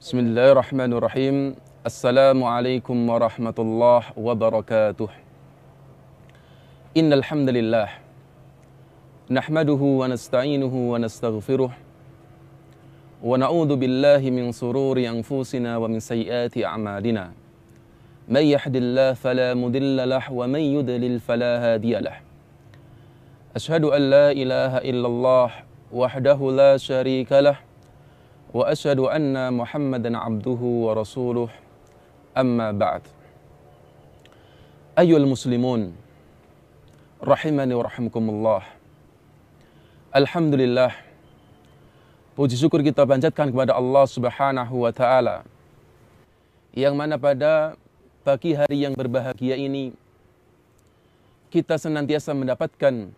Bismillahirrahmanirrahim. Assalamualaikum warahmatullahi wabarakatuh. Innal hamdalillah nahmaduhu wa nasta'inuhu wa nastaghfiruh wa na'udzu billahi min sururi anfusina wa min sayyiati a'malina. May yahdihillahu fala mudilla lahu wa may yudlil fala hadiyalah. Asyhadu an la ilaha illallah wahdahu la syarikalah wa asyhadu anna Muhammadan abduhu wa rasuluh, amma ba'd. Ayyuhal muslimun rahimani wa rahimakumullah. Alhamdulillah, puji syukur kita panjatkan kepada Allah Subhanahu wa taala, yang mana pada pagi hari yang berbahagia ini kita senantiasa mendapatkan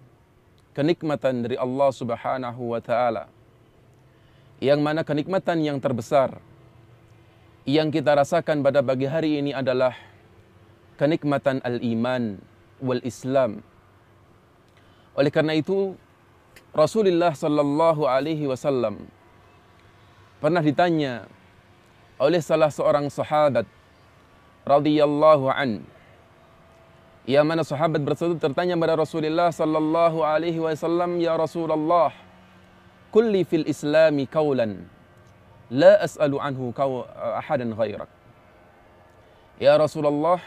kenikmatan dari Allah Subhanahu wa taala, yang mana kenikmatan yang terbesar yang kita rasakan pada pagi hari ini adalah kenikmatan al-iman wal Islam. Oleh karena itu, Rasulullah sallallahu alaihi wasallam pernah ditanya oleh salah seorang sahabat radhiyallahu an, yang mana sahabat tersebut bertanya kepada Rasulullah sallallahu alaihi wasallam, "Ya Rasulullah, kulli fil islami qawlan la as'alu anhu ahadan ghairak." Ya Rasulullah,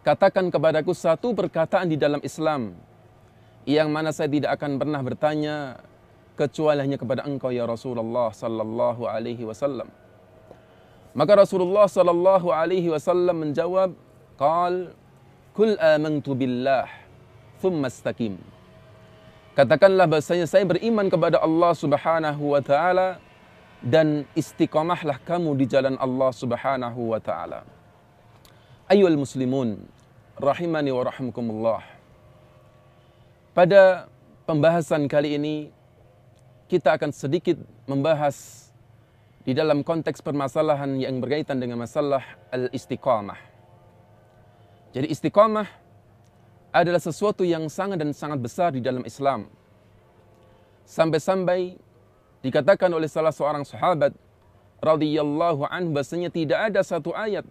katakan kepadaku satu perkataan di dalam Islam yang mana saya tidak akan pernah bertanya kecuali hanya kepada engkau ya Rasulullah sallallahu alaihi wasallam. Maka Rasulullah sallallahu alaihi wasallam menjawab, qal kul amantu billah thumma istaqim. Katakanlah bahasanya saya beriman kepada Allah Subhanahu wa taala dan istiqamahlah kamu di jalan Allah Subhanahu wa taala. Ayyuhal muslimun rahimani wa rahimakumullah. Pada pembahasan kali ini kita akan sedikit membahas di dalam konteks permasalahan yang berkaitan dengan masalah al-istiqamah. Jadi istiqamah adalah sesuatu yang sangat dan sangat besar di dalam Islam. Sampai-sampai dikatakan oleh salah seorang sahabat radhiyallahu anhu bahasanya tidak ada satu ayat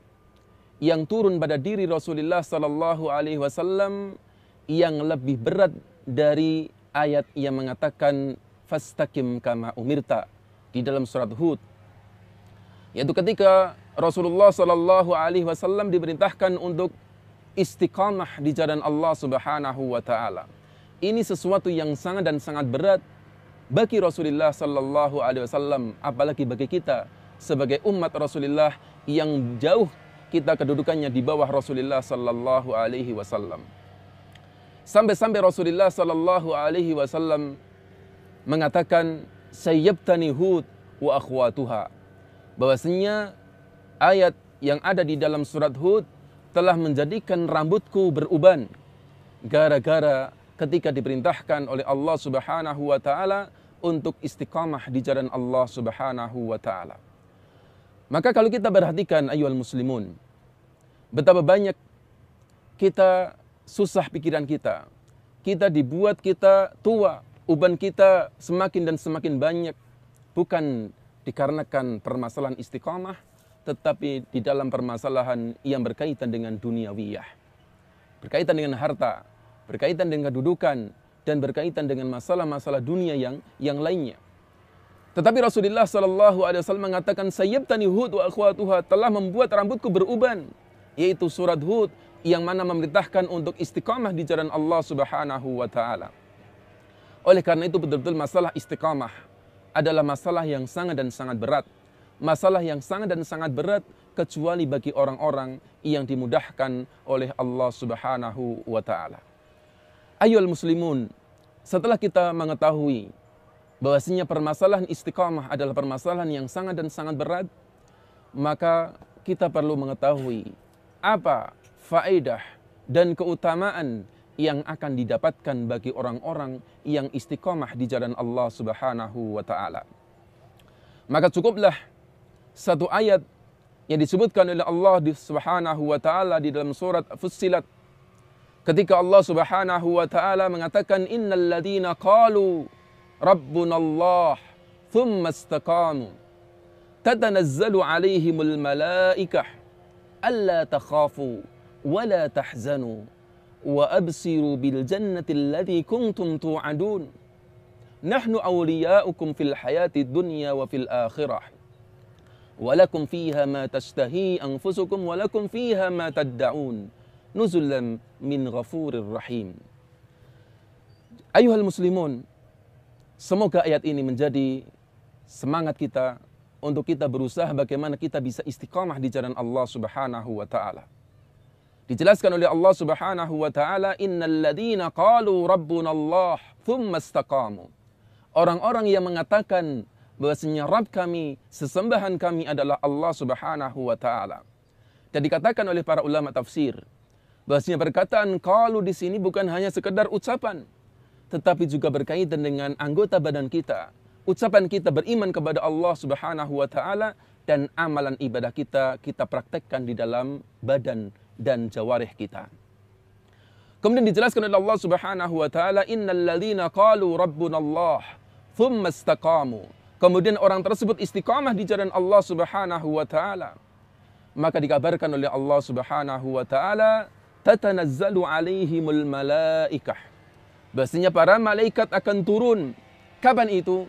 yang turun pada diri Rasulullah sallallahu alaihi wasallam yang lebih berat dari ayat yang mengatakan fastaqim kama umirta di dalam surat Hud. Yaitu ketika Rasulullah sallallahu alaihi wasallam diperintahkan untuk istiqamah di jalan Allah Subhanahu wa taala. Ini sesuatu yang sangat dan sangat berat bagi Rasulullah sallallahu alaihi wasallam, apalagi bagi kita sebagai umat Rasulullah yang jauh kita kedudukannya di bawah Rasulullah sallallahu alaihi wasallam. Sampai-sampai Rasulullah sallallahu alaihi wasallam mengatakan sayyabtani Hud wa akhwatuha, bahwasanya ayat yang ada di dalam surat Hud telah menjadikan rambutku beruban gara-gara ketika diperintahkan oleh Allah Subhanahu wa taala untuk istiqamah di jalan Allah Subhanahu wa taala. Maka kalau kita perhatikan ayyuhal muslimun, betapa banyak kita susah pikiran kita. Kita dibuat kita tua, uban kita semakin dan semakin banyak, bukan dikarenakan permasalahan istiqamah, tetapi di dalam permasalahan yang berkaitan dengan duniawiyah, berkaitan dengan harta, berkaitan dengan kedudukan, dan berkaitan dengan masalah-masalah dunia yang lainnya. Tetapi Rasulullah sallallahu alaihi wasallam mengatakan sayyabtani Hud wa akhwatuha, telah membuat rambutku beruban, yaitu surat Hud yang mana memerintahkan untuk istiqamah di jalan Allah Subhanahu wa taala. Oleh karena itu betul-betul masalah istiqamah adalah masalah yang sangat dan sangat berat. Masalah yang sangat dan sangat berat kecuali bagi orang-orang yang dimudahkan oleh Allah Subhanahu wa taala. Ayyuhal muslimun, setelah kita mengetahui bahwasanya permasalahan istiqamah adalah permasalahan yang sangat dan sangat berat, maka kita perlu mengetahui apa faedah dan keutamaan yang akan didapatkan bagi orang-orang yang istiqamah di jalan Allah Subhanahu wa taala. Maka cukuplah satu ayat yang disebutkan oleh Allah Subhanahu wa taala di dalam surat Fussilat, ketika Allah Subhanahu wa taala mengatakan innal ladzina qalu rabbunallah thumma istaqamu tatanazzalu 'alaihimul malaikah alla takhafu wa la tahzanu wa absiru bil jannati allati kuntum tu'adun nahnu awliya'ukum fil hayati dunya wa fil akhirah walakum fiha ma tashtahi anfusukum walakum fiha ma tad'un nuzulan min ghafurir rahim. Ayuhal muslimun, semoga ayat ini menjadi semangat kita untuk kita berusaha bagaimana kita bisa istiqamah di jalan Allah Subhanahu wa taala. Dijelaskan oleh Allah Subhanahu wa taala, innal ladzina qalu rabbuna Allah tsumma istaqamu. Orang-orang yang mengatakan bahwasanya Rabb kami, sesembahan kami adalah Allah Subhanahu wa taala. Dan dikatakan oleh para ulama tafsir bahwasanya perkataan qalu di sini bukan hanya sekedar ucapan, tetapi juga berkaitan dengan anggota badan kita. Ucapan kita beriman kepada Allah Subhanahu wa taala dan amalan ibadah kita praktekkan di dalam badan dan jawarih kita. Kemudian dijelaskan oleh Allah Subhanahu wa taala, innal ladzina qalu rabbunallah tsumma istaqamu. Kemudian orang tersebut istiqamah di jalan Allah Subhanahu wa taala. Maka dikabarkan oleh Allah Subhanahu wa taala, tatanazzalu 'alaihimul malaikah. Bahasanya para malaikat akan turun. Kapan itu?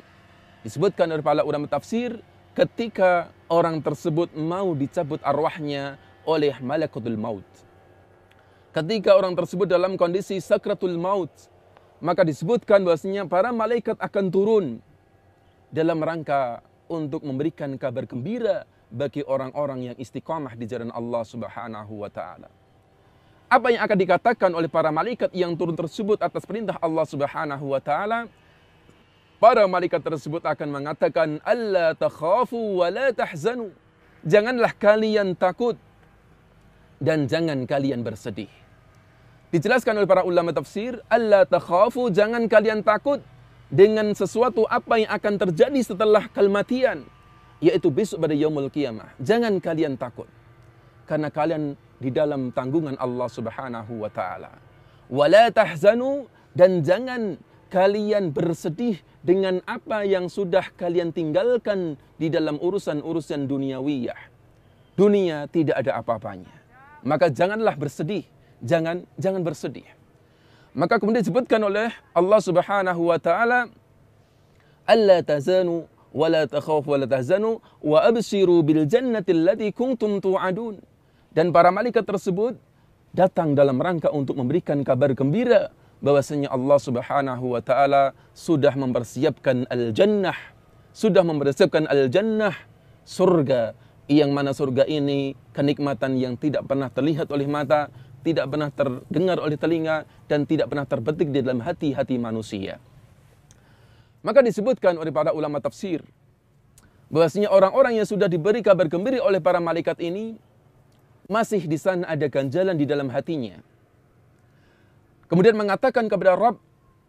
Disebutkan oleh para ulama tafsir, ketika orang tersebut mau dicabut arwahnya oleh malakutul maut. Ketika orang tersebut dalam kondisi sakratul maut, maka disebutkan bahasanya para malaikat akan turun dalam rangka untuk memberikan kabar gembira bagi orang-orang yang istiqamah di jalan Allah Subhanahu wa taala. Apa yang akan dikatakan oleh para malaikat yang turun tersebut atas perintah Allah Subhanahu wa taala? Para malaikat tersebut akan mengatakan, alla takhafu wa la tahzanu. Janganlah kalian takut dan jangan kalian bersedih. Dijelaskan oleh para ulama tafsir, alla takhafu, jangan kalian takut dengan sesuatu apa yang akan terjadi setelah kematian, yaitu besok pada yaumul qiyamah. Jangan kalian takut karena kalian di dalam tanggungan Allah Subhanahu wa taala. Wala tahzanu, dan jangan kalian bersedih dengan apa yang sudah kalian tinggalkan di dalam urusan-urusan duniawiyah. Dunia tidak ada apa-apanya. Maka janganlah bersedih, jangan bersedih. Maka kemudian disebutkan oleh Allah Subhanahu wa taala, alla tazanu wa la takhafu wa la tahzanu wa abshiru bil jannati allati kuntum tu'adun. Dan para malaikat tersebut datang dalam rangka untuk memberikan kabar gembira bahwasanya Allah Subhanahu wa taala sudah mempersiapkan al-jannah, surga, yang mana surga ini kenikmatan yang tidak pernah terlihat oleh mata, tidak pernah terdengar oleh telinga, dan tidak pernah terbetik di dalam hati-hati manusia. Maka disebutkan oleh para ulama tafsir bahwasanya orang-orang yang sudah diberi kabar gembira oleh para malaikat ini masih di sana ada ganjalan di dalam hatinya. Kemudian mengatakan kepada Rabb,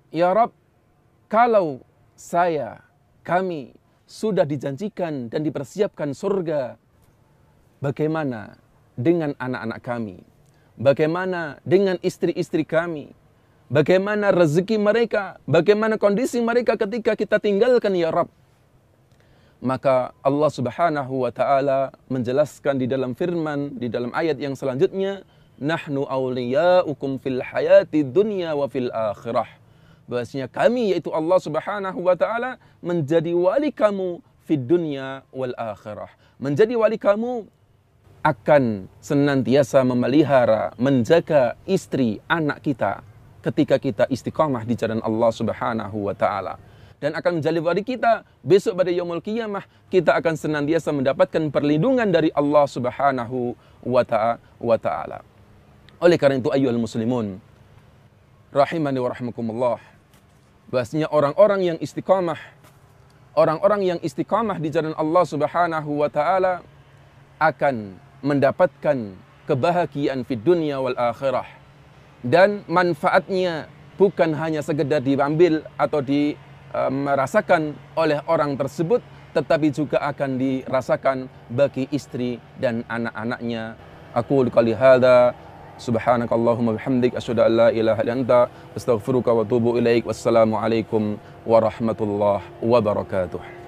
ya Rabb, kalau kami sudah dijanjikan dan dipersiapkan surga, bagaimana dengan anak-anak kami? Bagaimana dengan istri-istri kami? Bagaimana rezeki mereka? Bagaimana kondisi mereka ketika kita tinggalkan ya Rabb? Maka Allah Subhanahu wa taala menjelaskan di dalam firman, di dalam ayat yang selanjutnya, nahnu awliya'ukum fil hayati dunya wa fil akhirah. Bahwasanya kami, yaitu Allah Subhanahu wa taala, menjadi wali kamu fid dunya wal akhirah. Menjadi wali kamu akan senantiasa memelihara, menjaga istri, anak kita ketika kita istiqamah di jalan Allah Subhanahu wa taala. Dan akan menjadi wali kita besok pada yaumul qiyamah, kita akan senantiasa mendapatkan perlindungan dari Allah Subhanahu wa taala. Oleh karena itu ayyuhal muslimun rahimani wa rahimakumullah, bahwasanya orang-orang yang istiqamah di jalan Allah Subhanahu wa taala akan mendapatkan kebahagiaan fid dunya wal akhirah, dan manfaatnya bukan hanya sekedar diambil atau merasakan oleh orang tersebut, tetapi juga akan dirasakan bagi istri dan anak-anaknya. Aku qouli hadza, subhanakallahumma bihamdik, asyhadu an la ilaha illa anta, astaghfiruka wa atubu ilaik. Wassalamu alaikum warahmatullahi wabarakatuh.